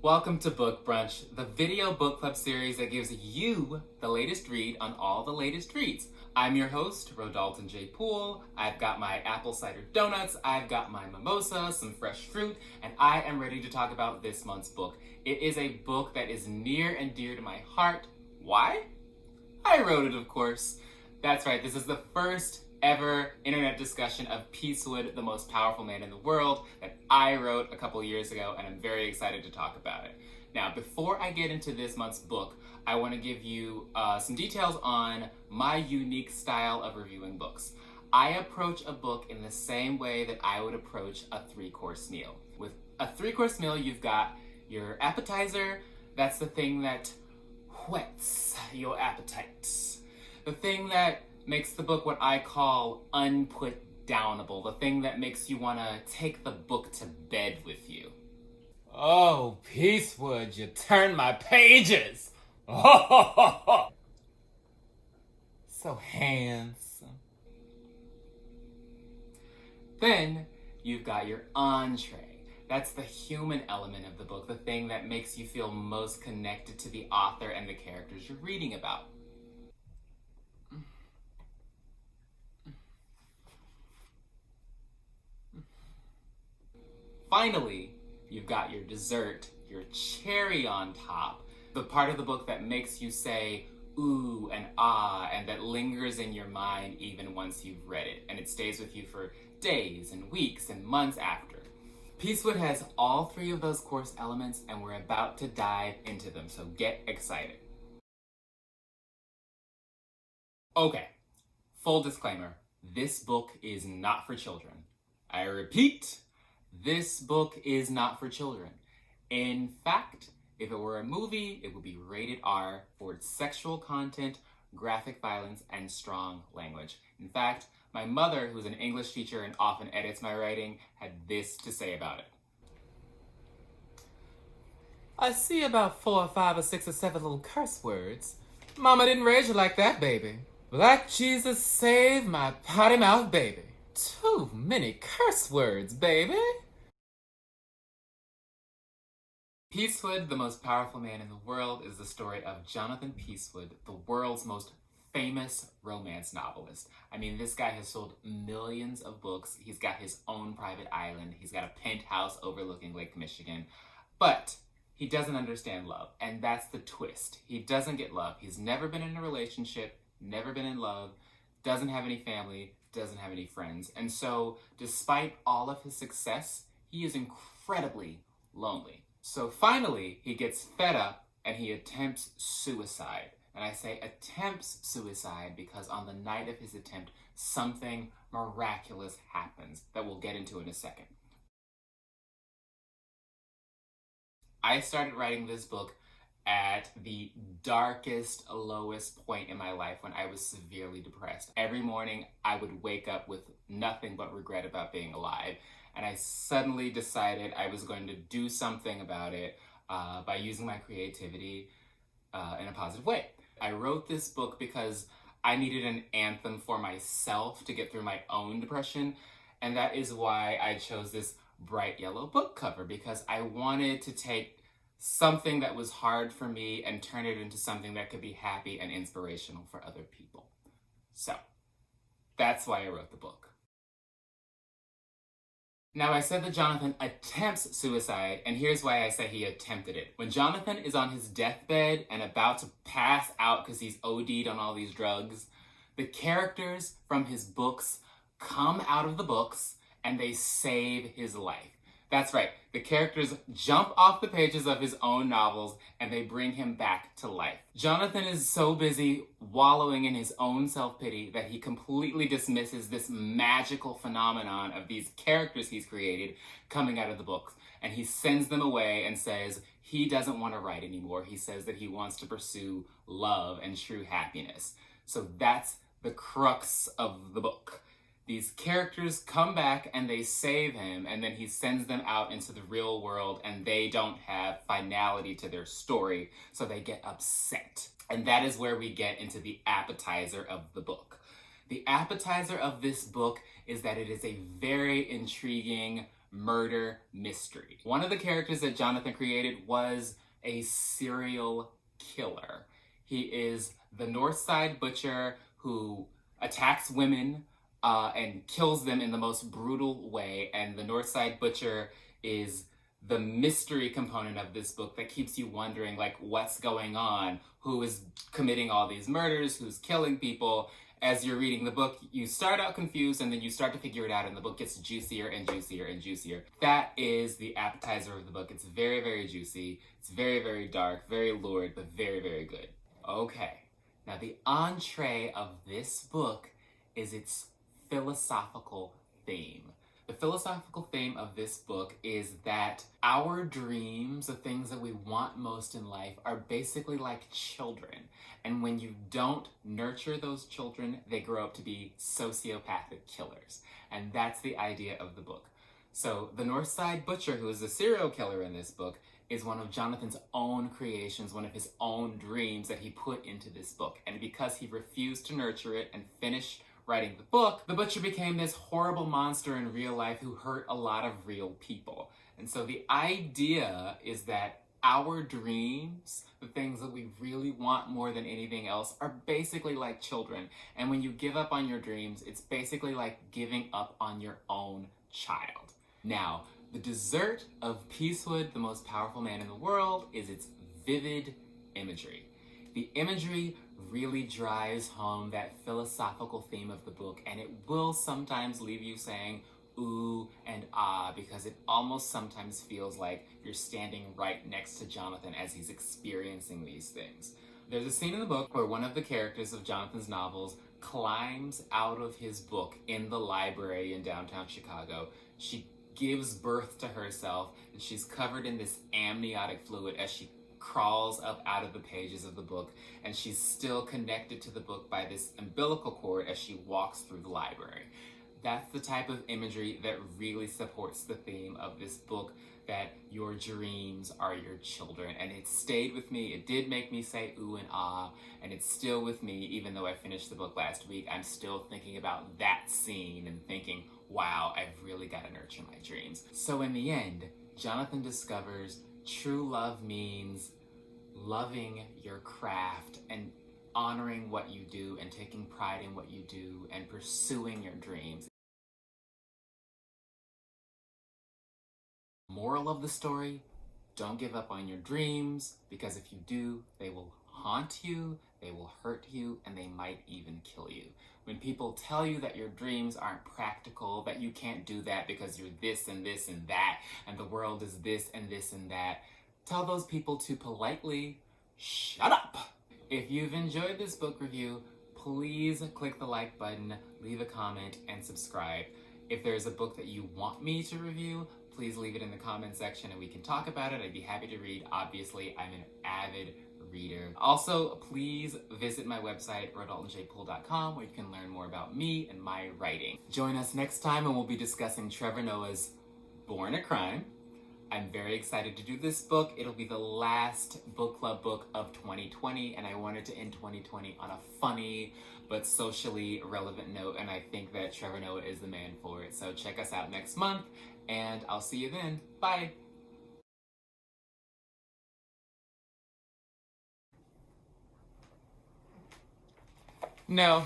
Welcome to Book Brunch, the video book club series that gives you the latest read on all the latest reads. I'm your host, Rodalton J. Poole. I've got my apple cider donuts, I've got my mimosa, some fresh fruit, and I am ready to talk about this month's book. It is a book that is near and dear to my heart. Why? I wrote it, of course. That's right, this is the first ever internet discussion of Peacewood, the most powerful man in the world, that I wrote a couple years ago, and I'm very excited to talk about it. Now, before I get into this month's book, I want to give you some details on my unique style of reviewing books. I approach a book in the same way that I would approach a three-course meal. With a three-course meal, you've got your appetizer. That's the thing that whets your appetite. The thing that makes the book what I call unput-downable, the thing that makes you want to take the book to bed with you. Oh, Peacewood, you turn my pages! Oh, so handsome. Then you've got your entree. That's the human element of the book, the thing that makes you feel most connected to the author and the characters you're reading about. Finally, you've got your dessert, your cherry on top, the part of the book that makes you say ooh and ah, and that lingers in your mind even once you've read it, and it stays with you for days and weeks and months after. Peacewood has all three of those course elements, and we're about to dive into them, so get excited. Okay, full disclaimer, this book is not for children. I repeat, this book is not for children. In fact, if it were a movie, it would be rated R for its sexual content, graphic violence, and strong language. In fact, my mother, who's an English teacher and often edits my writing, had this to say about it. I see about 4 or 5 or 6 or 7 little curse words. Mama didn't raise you like that, baby. Black Jesus save my potty mouth baby. Too many curse words, baby. Peacewood, the most powerful man in the world, is the story of Jonathan Peacewood, the world's most famous romance novelist. I mean, this guy has sold millions of books. He's got his own private island. He's got a penthouse overlooking Lake Michigan. But he doesn't understand love, and that's the twist. He doesn't get love. He's never been in a relationship, never been in love, doesn't have any family, doesn't have any friends. And so, despite all of his success, he is incredibly lonely. So finally, he gets fed up and he attempts suicide. And I say attempts suicide because on the night of his attempt, something miraculous happens that we'll get into in a second. I started writing this book at the darkest, lowest point in my life when I was severely depressed. Every morning, I would wake up with nothing but regret about being alive. And I suddenly decided I was going to do something about it by using my creativity in a positive way. I wrote this book because I needed an anthem for myself to get through my own depression. And that is why I chose this bright yellow book cover, because I wanted to take something that was hard for me and turn it into something that could be happy and inspirational for other people. So that's why I wrote the book. Now, I said that Jonathan attempts suicide, and here's why I say he attempted it. When Jonathan is on his deathbed and about to pass out because he's OD'd on all these drugs, the characters from his books come out of the books and they save his life. That's right, the characters jump off the pages of his own novels and they bring him back to life. Jonathan is so busy wallowing in his own self-pity that he completely dismisses this magical phenomenon of these characters he's created coming out of the books. And he sends them away and says he doesn't want to write anymore. He says that he wants to pursue love and true happiness. So that's the crux of the book. These characters come back and they save him, and then he sends them out into the real world and they don't have finality to their story, so they get upset. And that is where we get into the appetizer of the book. The appetizer of this book is that it is a very intriguing murder mystery. One of the characters that Jonathan created was a serial killer. He is the North Side Butcher who attacks women and kills them in the most brutal way. And the North Side Butcher is the mystery component of this book that keeps you wondering, like, what's going on? Who is committing all these murders? Who's killing people? As you're reading the book, you start out confused and then you start to figure it out, and the book gets juicier and juicier and juicier. That is the appetizer of the book. It's very, very juicy. It's very, very dark, very lurid, but very, very good. Okay, now the entree of this book is its philosophical theme. The philosophical theme of this book is that our dreams, the things that we want most in life, are basically like children. And when you don't nurture those children, they grow up to be sociopathic killers. And that's the idea of the book. So the North Side Butcher, who is the serial killer in this book, is one of Jonathan's own creations, one of his own dreams that he put into this book. And because he refused to nurture it and finish writing the book, the Butcher became this horrible monster in real life who hurt a lot of real people. And so the idea is that our dreams, the things that we really want more than anything else, are basically like children. And when you give up on your dreams, it's basically like giving up on your own child. Now, the dessert of Peacewood, the most powerful man in the world, is its vivid imagery. The imagery really drives home that philosophical theme of the book, and it will sometimes leave you saying ooh and ah, because it almost sometimes feels like you're standing right next to Jonathan as he's experiencing these things. There's a scene in the book where one of the characters of Jonathan's novels climbs out of his book in the library in downtown Chicago. She gives birth to herself, and she's covered in this amniotic fluid as she crawls up out of the pages of the book, and she's still connected to the book by this umbilical cord as she walks through the library. That's the type of imagery that really supports the theme of this book, that your dreams are your children. And it stayed with me. It did make me say ooh and ah, and it's still with me. Even though I finished the book last week, I'm still thinking about that scene and thinking, wow, I've really got to nurture my dreams. So in the end, Jonathan discovers true love means loving your craft and honoring what you do and taking pride in what you do and pursuing your dreams. Moral of the story, don't give up on your dreams, because if you do, they will haunt you, they will hurt you, and they might even kill you. When people tell you that your dreams aren't practical, that you can't do that because you're this and this and that, and the world is this and this and that, tell those people to politely shut up. If you've enjoyed this book review, please click the like button, leave a comment, and subscribe. If there's a book that you want me to review, please leave it in the comment section and we can talk about it. I'd be happy to read. Obviously, I'm an avid reader. Also, please visit my website, rodaltonjpool.com, where you can learn more about me and my writing. Join us next time and we'll be discussing Trevor Noah's Born a Crime. I'm very excited to do this book. It'll be the last book club book of 2020, and I wanted to end 2020 on a funny but socially relevant note, and I think that Trevor Noah is the man for it. So check us out next month, and I'll see you then. Bye! No.